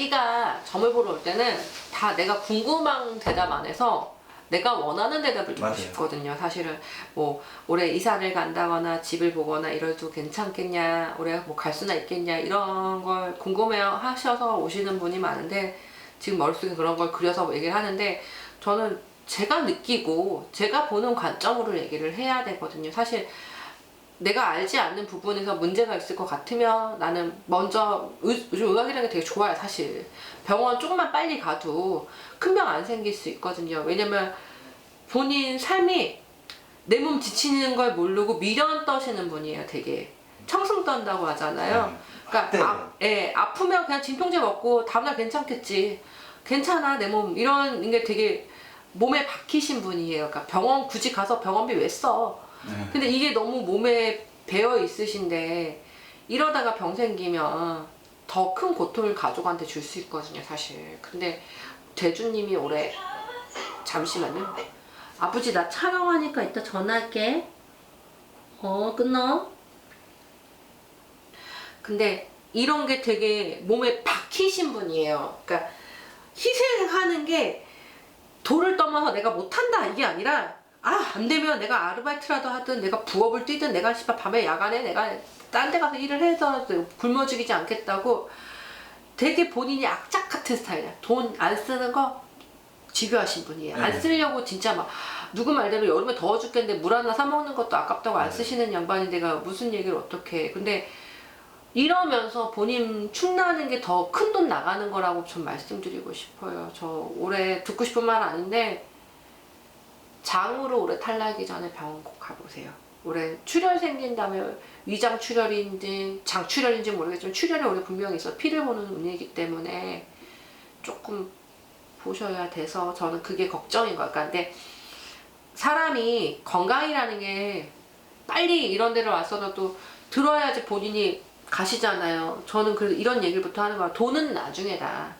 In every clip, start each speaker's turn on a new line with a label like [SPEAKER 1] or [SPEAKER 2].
[SPEAKER 1] 자기가 점을 보러 올 때는 다 내가 궁금한 대답 안에서 내가 원하는 대답을 듣고
[SPEAKER 2] 맞아요.
[SPEAKER 1] 싶거든요. 사실은 뭐 올해 이사를 간다거나 집을 보거나 이래도 괜찮겠냐, 올해 뭐 갈 수나 있겠냐 이런 걸 궁금해 하셔서 오시는 분이 많은데 지금 머릿속에 그런 걸 그려서 얘기를 하는데 저는 제가 느끼고 제가 보는 관점으로 얘기를 해야 되거든요. 사실 내가 알지 않는 부분에서 문제가 있을 것 같으면 나는 먼저 요즘 의학이라는 게 되게 좋아요. 사실 병원 조금만 빨리 가도 큰 병 안 생길 수 있거든요. 왜냐면 본인 삶이 내 몸 지치는 걸 모르고 미련 떠시는 분이에요. 되게 청승 떤다고 하잖아요. 그러니까 아프면 그냥 진통제 먹고 다음날 괜찮겠지, 괜찮아 내 몸, 이런 게 되게 몸에 박히신 분이에요. 그러니까 병원 굳이 가서 병원비 왜 써? 근데 이게 너무 몸에 배어 있으신데 이러다가 병 생기면 더 큰 고통을 가족한테 줄 수 있거든요, 사실. 근데 대주님이 올해 잠시만요. 아버지 나 촬영하니까 이따 전화할게. 끊어. 근데 이런 게 되게 몸에 박히신 분이에요. 그러니까 희생하는 게 돌을 떠나서 내가 못한다 이게 아니라 안 되면 내가 아르바이트라도 하든 내가 부업을 뛰든 내가 씨발 밤에 야간에 내가 딴 데 가서 일을 해서라도 굶어 죽이지 않겠다고 되게 본인이 악착 같은 스타일이야. 돈 안 쓰는 거 집요하신 분이에요. 안 쓰려고 진짜 막 누구 말대로 여름에 더워 죽겠는데 물 하나 사 먹는 것도 아깝다고 안 쓰시는 양반인데가 무슨 얘기를 어떻게 해. 근데 이러면서 본인 축나는 게 더 큰 돈 나가는 거라고 좀 말씀드리고 싶어요. 저 올해 듣고 싶은 말 아닌데 장으로 올해 탈락하기 전에 병원 꼭 가보세요. 올해 출혈 생긴다면 위장 출혈인지 장 출혈인지 모르겠지만 출혈이 올해 분명히 있어. 피를 보는 운이기 때문에 조금 보셔야 돼서 저는 그게 걱정인 것 같아요. 근데 사람이 건강이라는 게 빨리 이런 데로 왔어도 들어야지 본인이 가시잖아요. 저는 그래서 이런 얘기부터 하는 거야. 돈은 나중에다.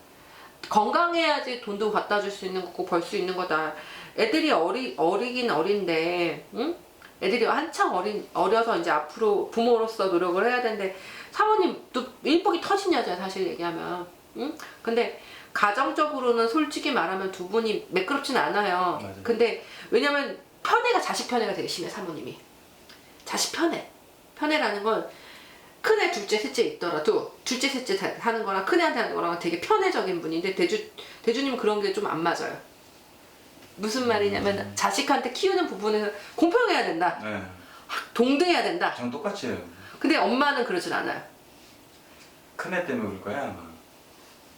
[SPEAKER 1] 건강해야지 돈도 갖다 줄 수 있는 거고 벌 수 있는 거다. 애들이 어리긴 어린데, 응? 애들이 한창 어려서 이제 앞으로 부모로서 노력을 해야 되는데, 사모님 또 일복이 터진 여자야, 사실 얘기하면. 응? 근데 가정적으로는 솔직히 말하면 두 분이 매끄럽진 않아요.
[SPEAKER 2] 맞아요.
[SPEAKER 1] 근데 왜냐면 자식 편애가 되게 심해, 사모님이. 자식 편애라는 건 큰애 둘째 셋째 있더라도 둘째 셋째 하는 거랑 큰애한테 하는 거랑 되게 편애적인 분인데 대주님은 그런 게 좀 안 맞아요. 무슨 말이냐면 자식한테 키우는 부분에서 공평해야 된다.
[SPEAKER 2] 네.
[SPEAKER 1] 동등해야 된다.
[SPEAKER 2] 전 똑같이 해요.
[SPEAKER 1] 근데 엄마는 그러진 않아요.
[SPEAKER 2] 큰애 때문에 그럴 거야 아마.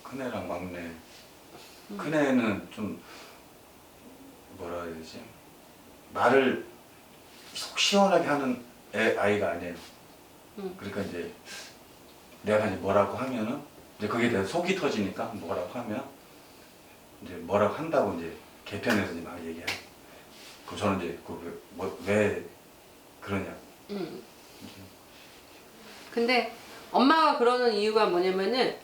[SPEAKER 2] 큰애랑 막내. 큰애는 좀 뭐라 해야 되지? 말을 속 시원하게 하는 아이가 아니에요. 그러니까 이제 내가 이제 뭐라고 하면은 이제 거기에 대해서 속이 터지니까 뭐라고 하면 이제 뭐라고 한다고 이제 개편해서 이제 막 얘기해요. 그럼 저는 이제 왜 그러냐.
[SPEAKER 1] 근데 엄마가 그러는 이유가 뭐냐면은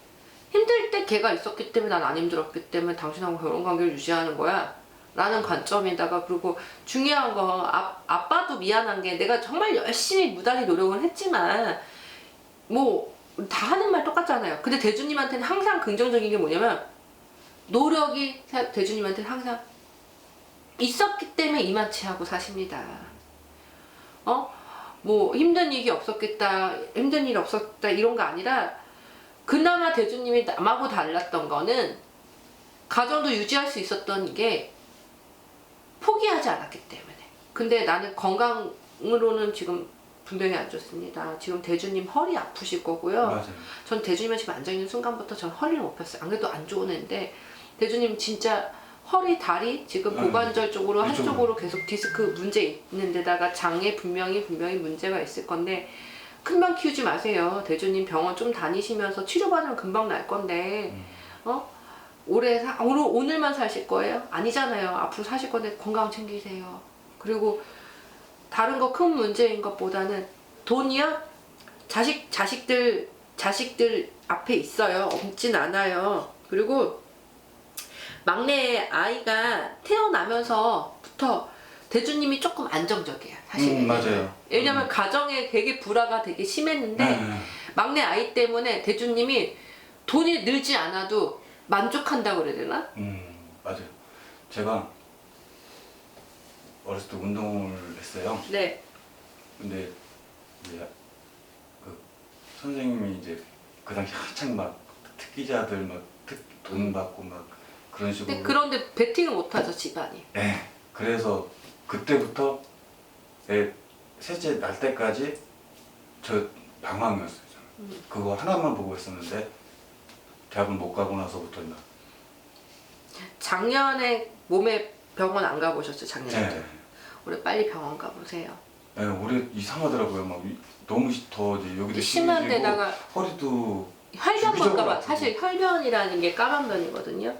[SPEAKER 1] 힘들 때 걔가 있었기 때문에 난 안 힘들었기 때문에 당신하고 결혼 관계를 유지하는 거야 라는 관점에다가, 그리고 중요한 거 아빠도 미안한 게 내가 정말 열심히 무단히 노력을 했지만 뭐 다 하는 말 똑같잖아요. 근데 대주님한테는 항상 긍정적인 게 뭐냐면 노력이 대주님한테는 항상 있었기 때문에 이만치 하고 사십니다. 뭐 힘든 일이 없었겠다, 힘든 일이 없었다 이런 거 아니라 그나마 대주님이 남하고 달랐던 거는 가정도 유지할 수 있었던 게 포기하지 않았기 때문에. 근데 나는 건강으로는 지금 분명히 안 좋습니다. 지금 대주님 허리 아프실 거고요.
[SPEAKER 2] 맞아요.
[SPEAKER 1] 전 대주님이 지금 앉아있는 순간부터 전 허리를 못 폈어요. 안 그래도 안 좋은 애인데 대주님 진짜 허리, 다리 지금 고관절 쪽으로 한쪽으로 계속 디스크 문제 있는 데다가 장에 분명히 문제가 있을 건데 큰 병 키우지 마세요. 대주님 병원 좀 다니시면서 치료받으면 금방 날 건데 오늘만 사실 거예요? 아니잖아요. 앞으로 사실 건데 건강 챙기세요. 그리고 다른 거 큰 문제인 것보다는 돈이요? 자식들 앞에 있어요. 없진 않아요. 그리고 막내 아이가 태어나면서부터 대주님이 조금 안정적이에요. 사실.
[SPEAKER 2] 맞아요.
[SPEAKER 1] 왜냐면 가정에 되게 불화가 되게 심했는데 막내 아이 때문에 대주님이 돈이 늘지 않아도 만족한다고 그래야 되나?
[SPEAKER 2] 맞아요. 제가 어렸을 때 운동을 했어요.
[SPEAKER 1] 네.
[SPEAKER 2] 근데 이제 그 선생님이 이제 그 당시 한창 막 특기자들 막 돈 받고 막 그런 식으로.
[SPEAKER 1] 근데 그런데 베팅을 못하죠 집안이.
[SPEAKER 2] 네. 그래서 그때부터 내 셋째 날 때까지 저 방황이었어요. 저는. 그거 하나만 보고 있었는데 대학을 못 가고 나서부터 막.
[SPEAKER 1] 작년에 몸에 병원 안 가보셨죠 작년에?
[SPEAKER 2] 네.
[SPEAKER 1] 올해 빨리 병원 가보세요.
[SPEAKER 2] 네, 올해 이상하더라고요. 막 너무 더 이제 여기도
[SPEAKER 1] 심한
[SPEAKER 2] 심해지고
[SPEAKER 1] 데다가
[SPEAKER 2] 허리도
[SPEAKER 1] 혈변
[SPEAKER 2] 주기적으로
[SPEAKER 1] 볼까봐
[SPEAKER 2] 아프고.
[SPEAKER 1] 사실 혈변이라는 게 까만 변이거든요.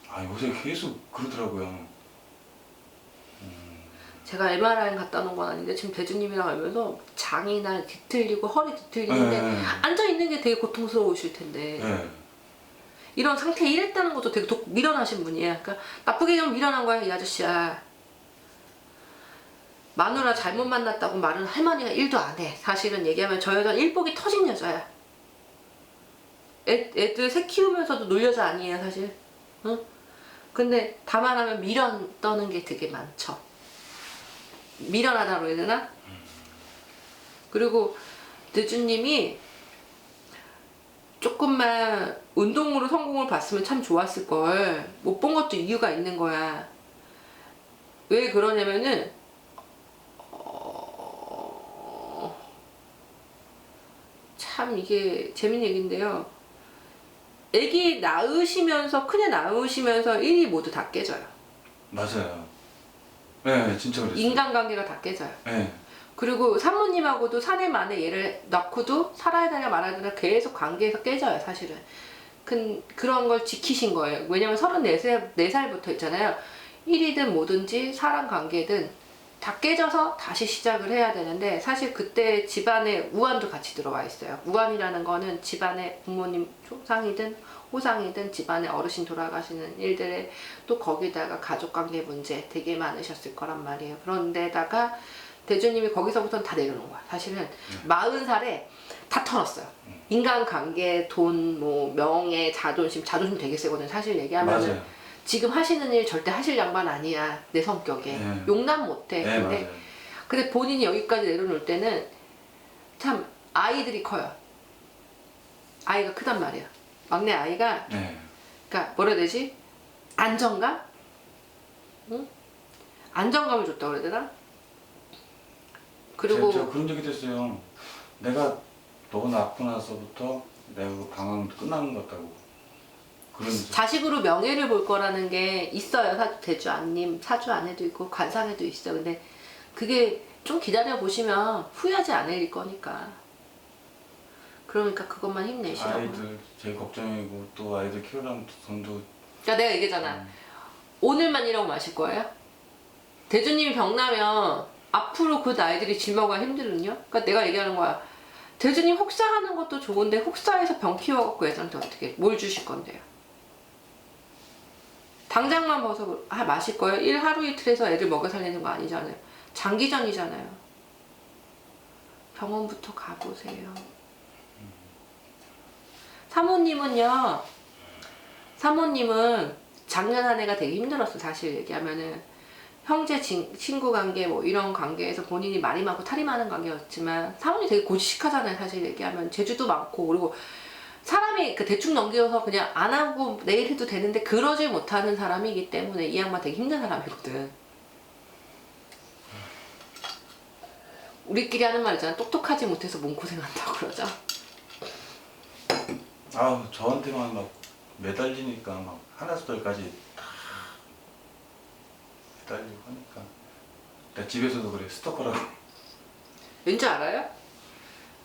[SPEAKER 2] 아 요새 계속 그러더라고요.
[SPEAKER 1] 제가 MRI 갔다 놓은 건 아닌데 지금 대주님이랑 알면서 장이나 뒤틀리고 허리 뒤틀리는데
[SPEAKER 2] 네.
[SPEAKER 1] 앉아 있는 게 되게 고통스러우실 텐데
[SPEAKER 2] 네.
[SPEAKER 1] 이런 상태에 이랬다는 것도 되게 미련하신 분이에요. 그러니까 나쁘게 좀 미련한 거야 이 아저씨야. 마누라 잘못 만났다고 말은 할머니가 1도 안 해. 사실은 얘기하면 저 여자는 일복이 터진 여자야. 애들 새 키우면서도 놀 여자 아니에요 사실. 응? 근데 다만 하면 미련 떠는 게 되게 많죠. 미련하다고 해야 되나? 그리고 대주님이 조금만 운동으로 성공을 봤으면 참 좋았을 걸. 못 본 것도 이유가 있는 거야. 왜 그러냐면은 참 이게 재밌는 얘기인데요. 애기 낳으시면서 큰애 낳으시면서 일이 모두 다 깨져요.
[SPEAKER 2] 맞아요. 네, 진짜 그랬어요.
[SPEAKER 1] 인간관계가 다 깨져요.
[SPEAKER 2] 네.
[SPEAKER 1] 그리고 사모님하고도 사내 만에 얘를 낳고도 살아야 되냐 말아야 되냐 계속 관계에서 깨져요 사실은. 그런 걸 지키신 거예요. 왜냐면 34살부터 있잖아요. 일이든 뭐든지 사람 관계든 다 깨져서 다시 시작을 해야 되는데 사실 그때 집안에 우환도 같이 들어와 있어요. 우환이라는 거는 집안에 부모님 초상이든 호상이든 집안에 어르신 돌아가시는 일들에 또 거기다가 가족관계 문제 되게 많으셨을 거란 말이에요. 그런데다가 대주님이 거기서부터는 다 내려놓은 거야. 사실은 40살에 다 털었어요. 인간관계, 돈, 뭐 명예, 자존심 되게 세거든. 사실 얘기하면은
[SPEAKER 2] 맞아요.
[SPEAKER 1] 지금 하시는 일 절대 하실 양반 아니야. 내 성격에.
[SPEAKER 2] 네.
[SPEAKER 1] 용납 못해.
[SPEAKER 2] 네,
[SPEAKER 1] 근데,
[SPEAKER 2] 맞아요.
[SPEAKER 1] 근데 본인이 여기까지 내려놓을 때는 참 아이들이 커요. 아이가 크단 말이야. 막내 아이가
[SPEAKER 2] 네.
[SPEAKER 1] 그러니까 뭐라 해야 되지? 안정감? 응? 안정감을 줬다고 그래야 되나? 그리고
[SPEAKER 2] 제가 그런 얘기도 했어요. 내가 너가 낳고 나서부터 내가 그 방황도 끝나는 것 같다고. 그런
[SPEAKER 1] 자식으로 명예를 볼 거라는 게 있어요. 대주 안님, 사주 안에도 있고 관상에도 있어요. 근데 그게 좀 기다려 보시면 후회하지 않을 거니까. 그러니까 그것만 힘내시라고.
[SPEAKER 2] 아이들 제일 걱정이고 또 아이들 키우려면 돈도.
[SPEAKER 1] 그러니까 내가 얘기했잖아. 오늘만 이라고 마실 거예요? 대주님이 병나면 앞으로 그 나이들이 짊어가 힘들거든요. 그러니까 내가 얘기하는 거야. 대주님 혹사하는 것도 좋은데 혹사해서 병 키워갖고 애들한테 어떻게 뭘 주실 건데요? 당장만 봐서 마실 거예요? 일 하루 이틀에서 애들 먹여 살리는 거 아니잖아요. 장기전이잖아요. 병원부터 가보세요. 사모님은 작년 한 해가 되게 힘들었어. 사실 얘기하면은 형제 친구 관계 뭐 이런 관계에서 본인이 말이 많고 탈이 많은 관계였지만 사모님 되게 고지식하잖아요. 사실 얘기하면 재주도 많고 그리고 사람이 그 대충 넘겨서 그냥 안 하고 내일 해도 되는데 그러지 못하는 사람이기 때문에 이 양반 되게 힘든 사람이거든. 우리끼리 하는 말 있잖아. 똑똑하지 못해서 몸고생한다고 그러죠.
[SPEAKER 2] 아 저한테만 막 매달리니까 막 하나수절까지 다 매달리고 하니까. 나 집에서도 그래 스토커라고.
[SPEAKER 1] 왠지 알아요?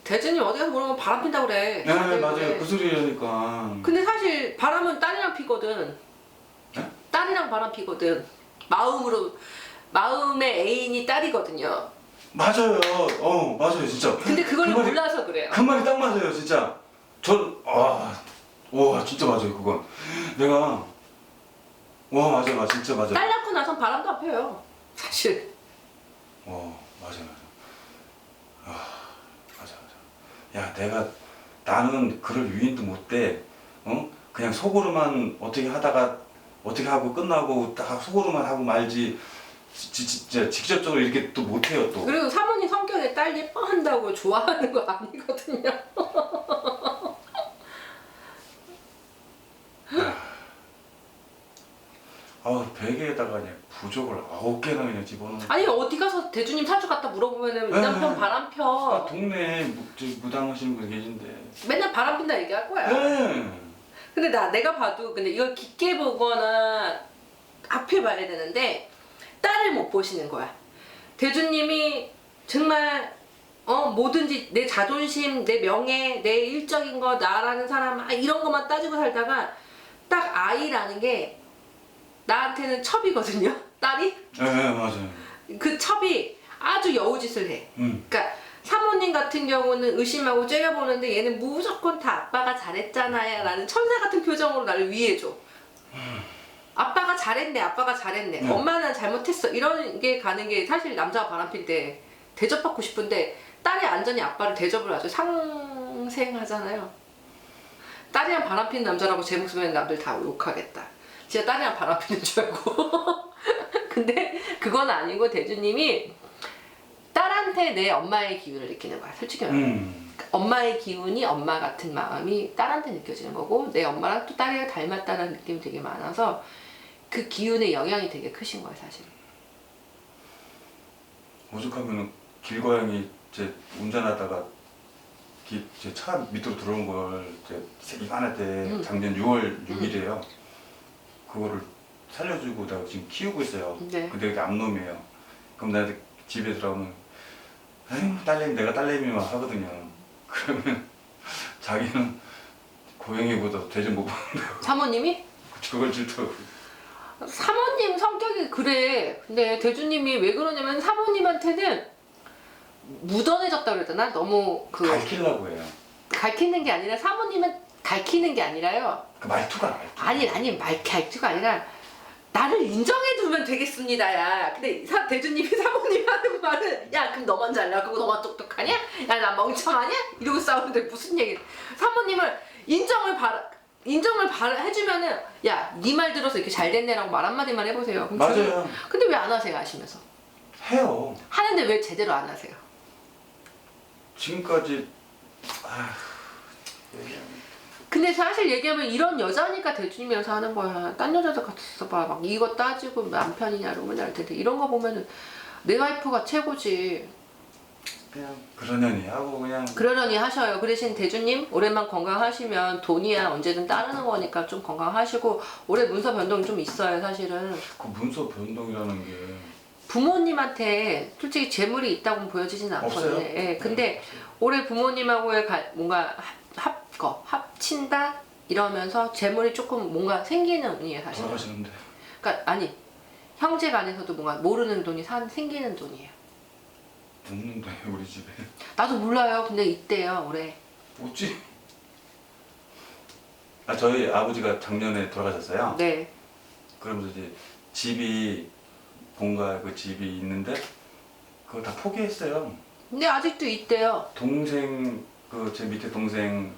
[SPEAKER 1] 대준이 어디 가서 모르면 바람 핀다고 그래.
[SPEAKER 2] 네 맞아요. 그 소리라니까.
[SPEAKER 1] 근데 사실 바람은 딸이랑 피거든.
[SPEAKER 2] 네?
[SPEAKER 1] 딸이랑 바람 피거든. 마음의 애인이 딸이거든요.
[SPEAKER 2] 맞아요. 맞아요 진짜.
[SPEAKER 1] 근데 그걸
[SPEAKER 2] 그 말이-
[SPEAKER 1] 몰라서 그래요.
[SPEAKER 2] 그 말이 딱 맞아요 진짜. 와 진짜 맞아요 그건. 내가 맞아 진짜 맞아.
[SPEAKER 1] 딸 낳고 나선 바람도 안 펴요. 사실.
[SPEAKER 2] 맞아. 맞아. 야 내가 나는 그럴 유인도 못 돼. 그냥 속으로만 어떻게 하다가 어떻게 하고 끝나고 딱 속으로만 하고 말지. 진짜 직접적으로 이렇게 또 못해요 또.
[SPEAKER 1] 그리고 사모님 성격에 딸 예뻐한다고 좋아하는 거 아니거든요.
[SPEAKER 2] 베개에다가 그냥 부적을 9개나 그냥 집어넣는.
[SPEAKER 1] 아니 어디 가서 대주님 사주 갖다 물어보면은 이 남편
[SPEAKER 2] 네.
[SPEAKER 1] 바람 펴.
[SPEAKER 2] 동네에 무당하시는 분 계신데.
[SPEAKER 1] 맨날 바람 핀다 얘기할 거야.
[SPEAKER 2] 네.
[SPEAKER 1] 근데 내가 봐도 근데 이걸 깊게 보거나 앞에 봐야 되는데 딸을 못 보시는 거야. 대주님이 정말 뭐든지 내 자존심, 내 명예, 내 일적인 거, 나라는 사람 이런 것만 따지고 살다가 딱 아이라는 게 나한테는 첩이거든요. 딸이
[SPEAKER 2] 네, 맞아요.
[SPEAKER 1] 그 첩이 아주 여우짓을 해.
[SPEAKER 2] 음.
[SPEAKER 1] 그러니까 사모님 같은 경우는 의심하고 째려보는데 얘는 무조건 다 아빠가 잘했잖아요 라는 천사 같은 표정으로 나를 위해줘. 아빠가 잘했네, 아빠가 잘했네, 엄마는 잘못했어, 이런 게 가는 게 사실 남자가 바람필 때 대접받고 싶은데 딸이 완전히 아빠를 대접을 아주 상생하잖아요. 딸이랑 바람피는 남자라고 제 목소리는 남들 다 욕하겠다. 진짜 딸이랑 바람피는 줄 알고. 근데 그건 아니고 대주님이 딸한테 내 엄마의 기운을 느끼는 거야, 솔직히 말하면. 엄마의 기운이 엄마 같은 마음이 딸한테 느껴지는 거고 내 엄마랑 또 딸이랑 닮았다는 느낌이 되게 많아서 그 기운의 영향이 되게 크신 거예요, 사실.
[SPEAKER 2] 오죽하면 길고양이 제 운전하다가 제 차 밑으로 들어온 걸 이만할 때 작년 6월 6일이에요. 그거를 살려주고 내가 지금 키우고 있어요.
[SPEAKER 1] 네.
[SPEAKER 2] 근데 그게 암놈이에요. 그럼 나한테 집에 들어오면 에휴, 딸내미, 내가 딸내미만 하거든요. 그러면 자기는 고양이보다 대접 못 받는다고.
[SPEAKER 1] 사모님이?
[SPEAKER 2] 그걸 질투하고.
[SPEAKER 1] 사모님 성격이 그래. 근데 대주님이 왜 그러냐면 사모님한테는 무던해졌다 그래야 되나? 너무
[SPEAKER 2] 가르치려고 해요.
[SPEAKER 1] 가르치는 게 아니라 사모님은 가르치는 게 아니라요.
[SPEAKER 2] 그 말투가 말투.
[SPEAKER 1] 아니 가르치가 아니라 나를 인정해주면 되겠습니다야. 근데 대주님이 사모님 하는 말은 야 그럼 너만 잘나? 그거 너만 똑똑하냐? 야 나 멍청하냐? 이러고 싸우는데 무슨 얘기? 사모님을 인정을 해주면은 야 네 말 들어서 이렇게 잘 됐네라고 말 한마디만 해보세요. 그럼
[SPEAKER 2] 맞아요.
[SPEAKER 1] 근데 왜 안 하세요, 아시면서?
[SPEAKER 2] 해요.
[SPEAKER 1] 하는데 왜 제대로 안 하세요?
[SPEAKER 2] 지금까지
[SPEAKER 1] 근데 사실 얘기하면 이런 여자니까 대주님이라서 하는 거야. 딴 여자들 같았어 봐. 막 이거 따지고 남편이냐 맨날 할 텐데 이런 거 보면은 내 와이프가 최고지.
[SPEAKER 2] 그냥 그러려니 하고 그냥.
[SPEAKER 1] 그러려니 하셔요. 그 대신 대주님 올해만 건강하시면 돈이야 언제든 따르는 거니까 좀 건강하시고 올해 문서 변동이 좀 있어요, 사실은.
[SPEAKER 2] 그 문서 변동이라는 게
[SPEAKER 1] 부모님한테 솔직히 재물이 있다고는 보여지진 않거든요.
[SPEAKER 2] 없어요?
[SPEAKER 1] 예, 근데 올해 부모님하고의 뭔가 합친다 이러면서 재물이 조금 뭔가 생기는 운이에요, 사실.
[SPEAKER 2] 돌아가시는데.
[SPEAKER 1] 그러니까 아니 형제 간에서도 뭔가 모르는 돈이 생기는 돈이에요.
[SPEAKER 2] 없는데 우리 집에.
[SPEAKER 1] 나도 몰라요. 근데 있대요, 올해.
[SPEAKER 2] 뭐지? 저희 아버지가 작년에 돌아가셨어요.
[SPEAKER 1] 네.
[SPEAKER 2] 그러면서 이제 집이 본가 그 집이 있는데 그거 다 포기했어요.
[SPEAKER 1] 근데 아직도 있대요.
[SPEAKER 2] 동생 제 밑에 동생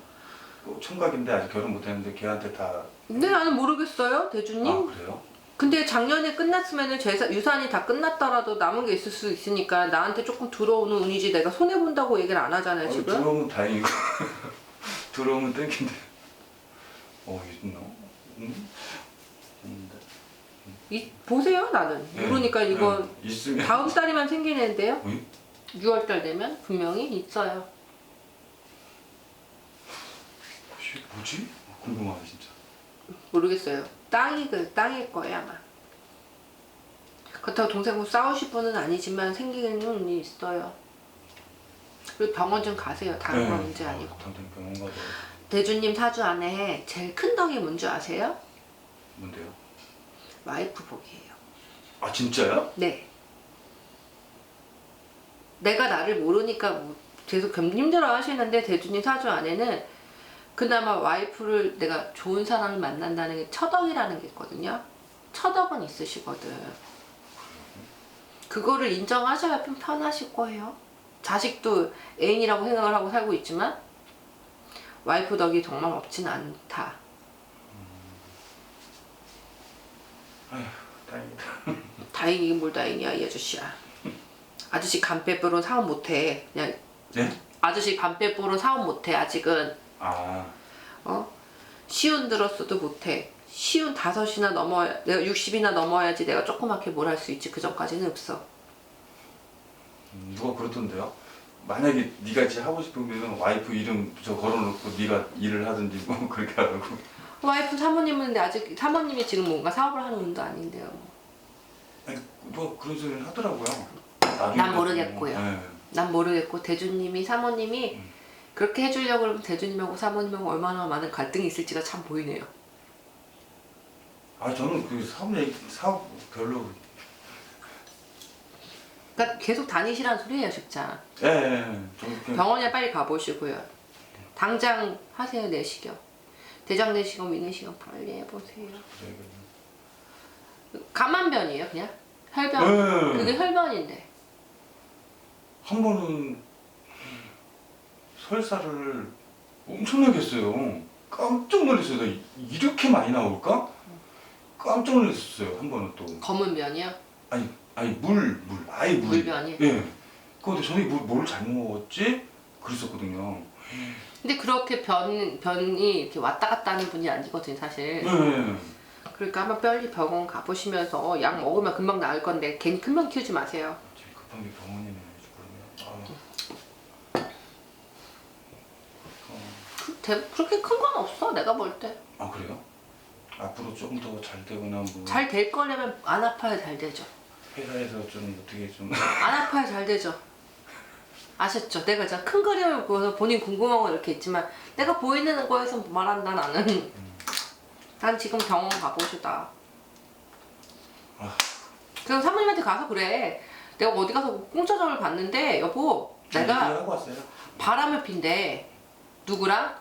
[SPEAKER 2] 총각인데 아직 결혼 못했는데 걔한테 다.
[SPEAKER 1] 근데 나는 모르겠어요, 대주님.
[SPEAKER 2] 아 그래요?
[SPEAKER 1] 근데 작년에 끝났으면은 유산이 다 끝났더라도 남은 게 있을 수 있으니까 나한테 조금 들어오는 운이지 내가 손해 본다고 얘기를 안 하잖아요, 지금.
[SPEAKER 2] 들어오면 다행이고 들어오면 땡긴데. 있나?
[SPEAKER 1] 보세요, 나는. 모르니까 이거
[SPEAKER 2] 있으면.
[SPEAKER 1] 다음 달이면 생기는데요.
[SPEAKER 2] 응?
[SPEAKER 1] 6월달 되면 분명히 있어요.
[SPEAKER 2] 뭐지? 궁금하네 진짜.
[SPEAKER 1] 모르겠어요. 땅일 거예요, 아마. 그렇다고 동생하고 싸우실 분은 아니지만 생기는 운이 있어요. 그리고 병원 좀 가세요. 다른 건 문제 아니고.
[SPEAKER 2] 당장 병원 가서.
[SPEAKER 1] 대주님 사주 안에 제일 큰 덕이 뭔지 아세요?
[SPEAKER 2] 뭔데요?
[SPEAKER 1] 와이프 복이에요.
[SPEAKER 2] 아 진짜요?
[SPEAKER 1] 네. 내가 나를 모르니까 계속 힘들어 하시는데 대주님 사주 안에는 그나마 와이프를 내가 좋은 사람을 만난다는 게 처덕이라는 게 있거든요. 처덕은 있으시거든. 그거를 인정하셔야 좀 편하실 거예요. 자식도 애인이라고 생각을 하고 살고 있지만 와이프 덕이 정말 없진 않다.
[SPEAKER 2] 아휴 다행이다.
[SPEAKER 1] 다행이 뭘 다행이야 이 아저씨야. 아저씨 간빼뽀로 사업 못해. 그냥
[SPEAKER 2] 네?
[SPEAKER 1] 아저씨 간빼뽀로 사업 못해 아직은.
[SPEAKER 2] 아
[SPEAKER 1] 시운 들었어도 못해. 시운 5이나 넘어야, 내가 60이나 넘어야지 내가 조그맣게 뭘 할 수 있지. 그 전까지는 없어.
[SPEAKER 2] 누가 그러던데요? 만약에 네가 이제 하고 싶으면 와이프 이름 저 걸어놓고 네가 일을 하든지 뭐 그렇게 하라고.
[SPEAKER 1] 와이프 사모님은 근데 아직 사모님이 지금 뭔가 사업을 하는 분도 아닌데요.
[SPEAKER 2] 아니 뭐 그런 소리를 하더라고요. 나중에
[SPEAKER 1] 난 모르겠고요.
[SPEAKER 2] 네.
[SPEAKER 1] 난 모르겠고 대주님이 사모님이 그렇게 해주려고 그러면 대주님하고 사모님하고 얼마나 많은 갈등이 있을지가 참 보이네요.
[SPEAKER 2] 아 저는 그 사업 별로.
[SPEAKER 1] 그러니까 계속 다니시라는 소리예요 진짜.
[SPEAKER 2] 예, 예, 저는 그냥
[SPEAKER 1] 병원에 빨리 가보시고요. 당장 하세요 내시경. 대장 내시경, 위 내시경 빨리 해보세요. 감만변이에요 그냥? 혈변.
[SPEAKER 2] 네.
[SPEAKER 1] 그게 혈변인데.
[SPEAKER 2] 한 번은 설사를 엄청나게 했어요. 깜짝 놀랐어요. 나 이렇게 많이 나올까? 깜짝 놀랐어요. 한 번은 또.
[SPEAKER 1] 검은 변이요?
[SPEAKER 2] 아니 물 아예 물.
[SPEAKER 1] 물변이?
[SPEAKER 2] 예. 근데 저는 뭘 잘못 먹었지? 그랬었거든요.
[SPEAKER 1] 근데 그렇게 변이 이렇게 왔다 갔다 하는 분이 아니거든요 사실.
[SPEAKER 2] 네.
[SPEAKER 1] 그러니까 한번 빨리 병원 가보시면서 약 먹으면 금방 나을 건데 괜히 큰 병 키우지 마세요.
[SPEAKER 2] 제일 급한 게 병원이네. 그러면.
[SPEAKER 1] 그렇게 큰 건 없어 내가 볼 때.
[SPEAKER 2] 아 그래요? 앞으로 조금 더 잘 되거나 뭐
[SPEAKER 1] 잘 될 거려면 안 아파야 잘 되죠.
[SPEAKER 2] 회사에서 좀 어떻게 좀
[SPEAKER 1] 안 아파야 잘 되죠. 아셨죠? 내가 진짜 큰 그림을 보여서 본인 궁금한 거 이렇게 있지만 내가 보이는 거에서 말한다 나는. 난 지금 병원 가보시다. 그럼 사모님한테 가서 그래. 내가 어디 가서 공짜점을 봤는데 여보 내가
[SPEAKER 2] 하고 왔어요.
[SPEAKER 1] 바람을 핀대. 누구랑?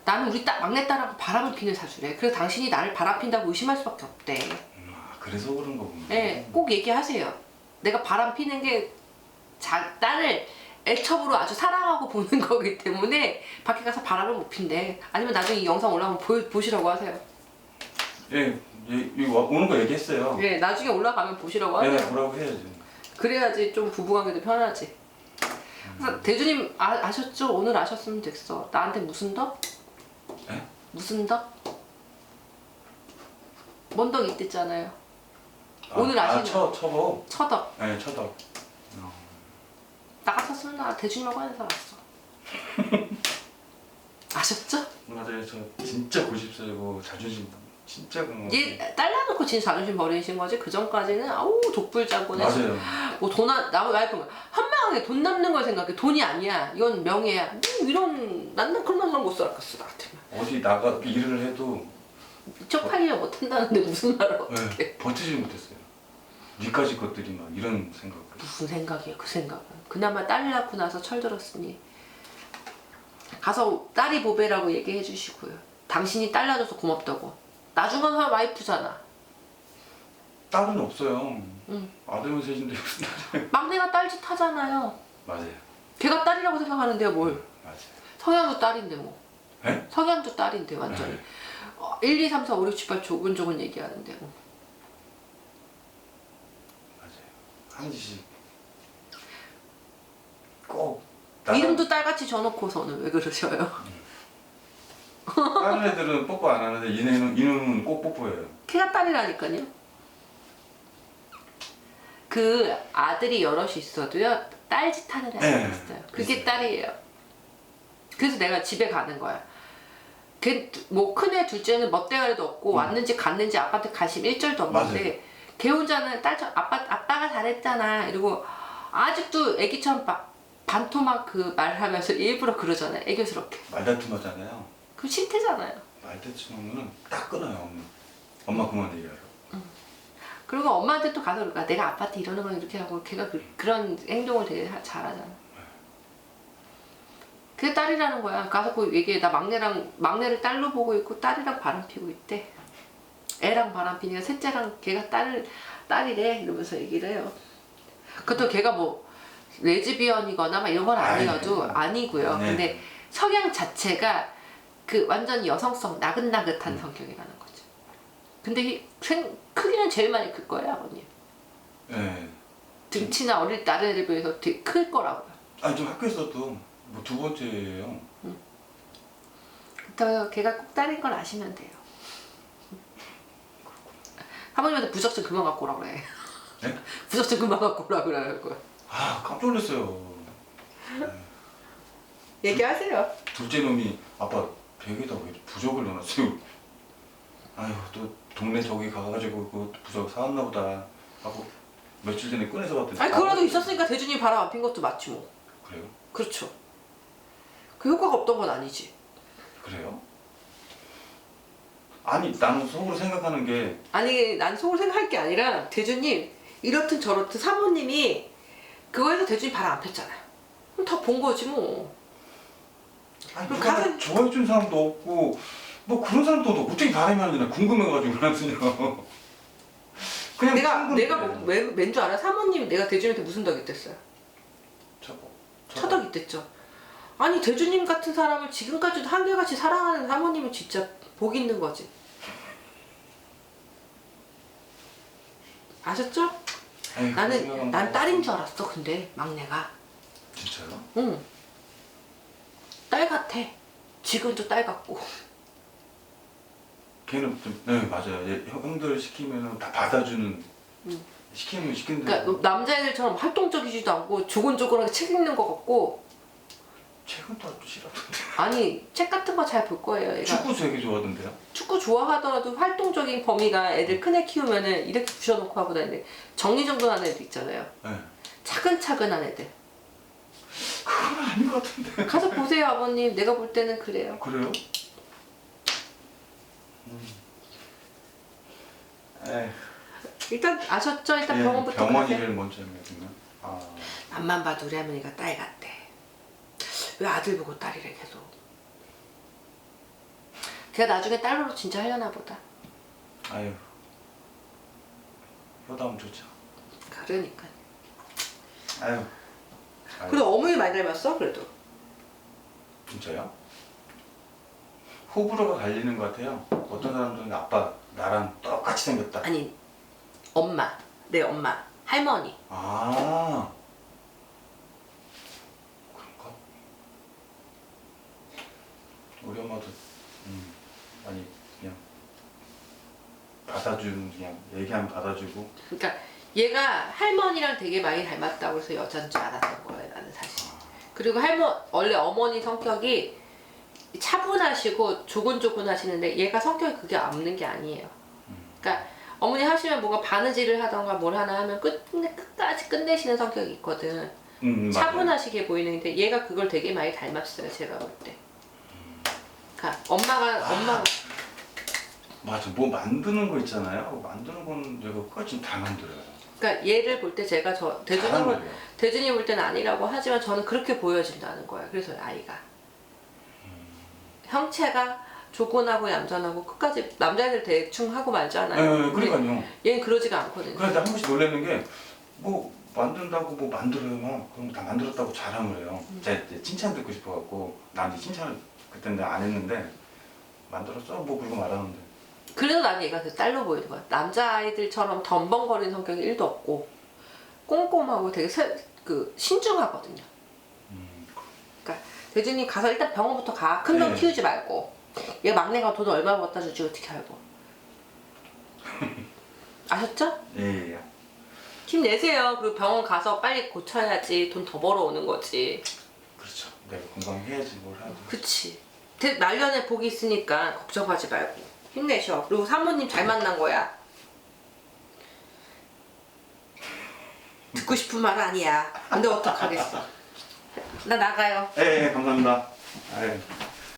[SPEAKER 1] 나는 우리 막내딸하고 바람을 피는 사주래. 그래서 당신이 나를 바람 핀다고 의심할 수밖에 없대.
[SPEAKER 2] 그래서 그런 거군요.
[SPEAKER 1] 네, 꼭 얘기하세요. 내가 바람 피는 게 딸을 애첩으로 아주 사랑하고 보는 거기 때문에 밖에 가서 바람을 못 핀대. 아니면 나중에 이 영상 올라오면 보시라고 하세요.
[SPEAKER 2] 예, 오는 거 얘기했어요.
[SPEAKER 1] 네, 나중에 올라가면 보시라고
[SPEAKER 2] 네,
[SPEAKER 1] 하세요.
[SPEAKER 2] 뭐라고 해야죠.
[SPEAKER 1] 그래야지 좀 부부관계도 편하지. 그래서 대주님 아셨죠? 오늘 아셨으면 됐어. 나한테 무슨 덕?
[SPEAKER 2] 에?
[SPEAKER 1] 무슨 덕? 뭔 덕 있댔잖아요. 오늘 아시는
[SPEAKER 2] 처버.
[SPEAKER 1] 처덕.
[SPEAKER 2] 네, 처덕.
[SPEAKER 1] 나 같았으면 나 대주님하고 하는 사람 왔어. 아셨죠?
[SPEAKER 2] 맞아요. 저 진짜 고집세고 자존심 진짜 강하고.
[SPEAKER 1] 얘 딸라놓고 진짜 자존심 버리신 거지. 그 전까지는 아우 독불장군에
[SPEAKER 2] 맞아요.
[SPEAKER 1] 나 와이프가 현명하게 돈 남는 걸 생각해. 돈이 아니야. 이건 명예야. 이런 나는 그런 사람 못 살았겠어 나 같으면.
[SPEAKER 2] 어디 나가 일을 해도
[SPEAKER 1] 쪽팔리려 못한다는데 무슨 말을 어떻게?
[SPEAKER 2] 네, 버티지 못했어요. 니까지 것들이 막 이런 생각을.
[SPEAKER 1] 무슨 생각이야 그 생각은. 그나마 딸 낳고 나서 철들었으니 가서 딸이 보배라고 얘기해 주시고요. 당신이 딸 낳아줘서 고맙다고. 나중은 와이프잖아.
[SPEAKER 2] 딸은 없어요.
[SPEAKER 1] 응.
[SPEAKER 2] 아들은 셋인데 무슨 딸이.
[SPEAKER 1] 막내가 딸짓 하잖아요.
[SPEAKER 2] 맞아요.
[SPEAKER 1] 걔가 딸이라고 생각하는데요 뭘.
[SPEAKER 2] 맞아요.
[SPEAKER 1] 성향도 딸인데 뭐.
[SPEAKER 2] 네?
[SPEAKER 1] 성향도 딸인데 완전히.
[SPEAKER 2] 네.
[SPEAKER 1] 1, 2, 3, 4, 5, 6, 7, 8 조근조근 얘기하는데 뭐.
[SPEAKER 2] 맞아요. 한 짓이 꼭
[SPEAKER 1] 이름도 딸같이 져놓고서는 왜 그러셔요?
[SPEAKER 2] 다른 애들은 뽀뽀 안 하는데 이놈은 꼭 뽀뽀해요.
[SPEAKER 1] 걔가 딸이라니까요. 그 아들이 여럿이 있어도요 딸짓 하는 애가
[SPEAKER 2] 네,
[SPEAKER 1] 있어요. 그게
[SPEAKER 2] 있어요.
[SPEAKER 1] 딸이에요. 그래서 내가 집에 가는 거야. 걔 뭐 큰애 둘째는 멋대가리도 없고 왔는지 갔는지 아빠한테 관심 1절도 없는데
[SPEAKER 2] 맞아요.
[SPEAKER 1] 걔 혼자는 아빠가 잘했잖아 이러고 아직도 애기처럼 반토막 그 말하면서 일부러 그러잖아요. 애교스럽게.
[SPEAKER 2] 말다툼하잖아요.
[SPEAKER 1] 그럼 싫대잖아요.
[SPEAKER 2] 말다툼하면은 딱 끊어요. 엄마 그만 얘기하라.
[SPEAKER 1] 그리고 엄마한테 또 가서 그럴까 내가 아빠한테 이러는 건 이렇게 하고 걔가 그런 행동을 되게 잘하잖아. 그게 딸이라는 거야. 가서 그 얘기해. 나 막내를 딸로 보고 있고 딸이랑 바람 피고 있대. 애랑 바람 피니까 셋째랑 걔가 딸이래 이러면서 얘기를 해요. 그것도 걔가 뭐 레즈비언이거나 막 이런 건 아니어도 아니고요.
[SPEAKER 2] 네.
[SPEAKER 1] 근데 성향 자체가 그 완전 여성성 나긋나긋한 성격이라는 거죠. 근데 크기는 제일 많이 클 거예요, 아버님.
[SPEAKER 2] 예.
[SPEAKER 1] 등치나 어릴 때 아래를 비해서 되게 클 거라고요.
[SPEAKER 2] 아니 저 학교에서도 뭐 두 번째예요.
[SPEAKER 1] 그렇다고 걔가 꼭 딸인 걸 아시면 돼요. 사모님한테 부적증 그만 갖고 오라 그래.
[SPEAKER 2] 네?
[SPEAKER 1] 부적증 그만 갖고 오라 그러고요.
[SPEAKER 2] 아 깜짝 놀랐어요.
[SPEAKER 1] 얘기하세요.
[SPEAKER 2] 둘째 놈이 아빠 벽에다 왜 부적을 넣어놨어요? 아유 또 동네 저기 가가지고 그 부적 사왔나 보다 하고 며칠 전에 꺼내서 봤더니
[SPEAKER 1] 아니 그거라도 있었으니까 대준이 바람 안 핀 것도 맞지 뭐.
[SPEAKER 2] 그래요?
[SPEAKER 1] 그렇죠. 그 효과가 없던 건 아니지.
[SPEAKER 2] 그래요? 아니 나는 속으로 생각하는 게
[SPEAKER 1] 아니 난 속으로 생각할 게 아니라 대준님 이렇든 저렇든 사모님이 그거에서 대준이 바람 안 폈잖아요. 그럼 다 본 거지 뭐.
[SPEAKER 2] 아니
[SPEAKER 1] 그럼
[SPEAKER 2] 누가
[SPEAKER 1] 가슴-
[SPEAKER 2] 좋아해준 사람도 없고 뭐 그런 사람도 없고 어떻게 바람이 안 되나 궁금해가지고 그랬어요. 그냥
[SPEAKER 1] 왠줄 알아? 사모님이 내가 대준이한테 무슨 덕 있댔어요? 처덕 있댔죠. 아니 대준님 같은 사람을 지금까지도 한결같이 사랑하는 사모님은 진짜 복 있는 거지. 아셨죠?
[SPEAKER 2] 아니,
[SPEAKER 1] 난 딸인 줄 알았어. 근데 막내가.
[SPEAKER 2] 진짜요?
[SPEAKER 1] 응. 딸 같아. 지금도 딸 같고.
[SPEAKER 2] 걔는 좀, 네 맞아요. 얘 형들 시키면 다 받아주는. 시키는 대로.
[SPEAKER 1] 그러니까 남자애들처럼 활동적이지도 않고 조곤조곤하게 책 읽는 것 같고.
[SPEAKER 2] 책은 또 아주 싫어하던데.
[SPEAKER 1] 아니 책 같은 거 잘 볼 거예요. 얘가.
[SPEAKER 2] 축구 되게 좋아하던데요?
[SPEAKER 1] 축구 좋아하더라도 활동적인 범위가 애들 큰애 키우면은 이렇게 부셔놓고 하고 다니는데 정리정돈하는 애들 있잖아요.
[SPEAKER 2] 네.
[SPEAKER 1] 차근차근한 애들.
[SPEAKER 2] 그건 아닌 것 같은데.
[SPEAKER 1] 가서 보세요 아버님. 내가 볼 때는 그래요.
[SPEAKER 2] 그래요? 에이.
[SPEAKER 1] 일단 아셨죠? 일단
[SPEAKER 2] 예,
[SPEAKER 1] 병원부터 가세요.
[SPEAKER 2] 병원이를 먼저 하면. 아.
[SPEAKER 1] 앞만 봐도 우리 할머니가 딸 같대. 왜 아들 보고 딸이래 계속. 걔가 나중에 딸로 진짜 하려나 보다.
[SPEAKER 2] 아유. 효담 좋죠.
[SPEAKER 1] 그러니까.
[SPEAKER 2] 아유.
[SPEAKER 1] 그래도 어머니 많이 닮았어 그래도.
[SPEAKER 2] 진짜요? 호불호가 갈리는 것 같아요. 어떤 사람들은 아빠 나랑 똑같이 생겼다.
[SPEAKER 1] 아니 엄마. 내 엄마. 할머니.
[SPEAKER 2] 아. 그런가? 우리 엄마도 많이 그냥 받아주는 그냥 얘기하면 받아주고.
[SPEAKER 1] 그러니까 얘가 할머니랑 되게 많이 닮았다고 해서 여자인 줄 알았던 거예요 나는 사실. 그리고 원래 어머니 성격이 차분하시고 조곤조곤하시는데 얘가 성격이 그게 없는 게 아니에요. 그러니까 어머니 하시면 뭐가 바느질을 하던가 뭘 하나 하면 끝까지 끝내시는 성격이 있거든. 차분하시게 보이는데 얘가 그걸 되게 많이 닮았어요 제가 볼 때. 그러니까 엄마가
[SPEAKER 2] 맞아. 뭐 만드는 거 있잖아요. 만드는 건 내가 끝까지 다 만들어요.
[SPEAKER 1] 그러니까 얘를 볼 때 제가
[SPEAKER 2] 잘하는
[SPEAKER 1] 대준이 볼 때는 아니라고 하지만 저는 그렇게 보여진다는 거예요. 그래서 아이가 형체가 조곤하고 얌전하고 끝까지 남자애들 대충 하고 말잖아요.
[SPEAKER 2] 네, 그러니까요.
[SPEAKER 1] 얘는 그러지가 않거든요.
[SPEAKER 2] 그런데 한 번씩 놀라는 게 뭐 만든다고 뭐 만들어요 막 그럼 다 만들었다고 자랑을 해요. 제가 이제 칭찬 듣고 싶어갖고 난 이제 칭찬을 그때 내가 안 했는데 만들었어 뭐 그러고 말하는데.
[SPEAKER 1] 그래서 난 얘가 그 딸로 보이는 거야. 남자아이들처럼 덤벙거리는 성격이 1도 없고 꼼꼼하고 되게 신중하거든요. 그러니까 대준이 가서 일단 병원부터 가. 큰 돈
[SPEAKER 2] 네.
[SPEAKER 1] 키우지 말고. 얘 막내가 돈 얼마 갖다 줄지 어떻게 알고. 아셨죠?
[SPEAKER 2] 예.
[SPEAKER 1] 힘내세요. 그리고 병원 가서 빨리 고쳐야지 돈 더 벌어오는 거지.
[SPEAKER 2] 그렇죠. 내가 건강해야지 뭘 하든.
[SPEAKER 1] 그치. 말년에 복이 있으니까 걱정하지 말고 힘내셔. 그리고 사모님 잘 만난 거야. 듣고 싶은 말 아니야. 근데 어떡하겠어. 나 나가요.
[SPEAKER 2] 예, 감사합니다. 아유.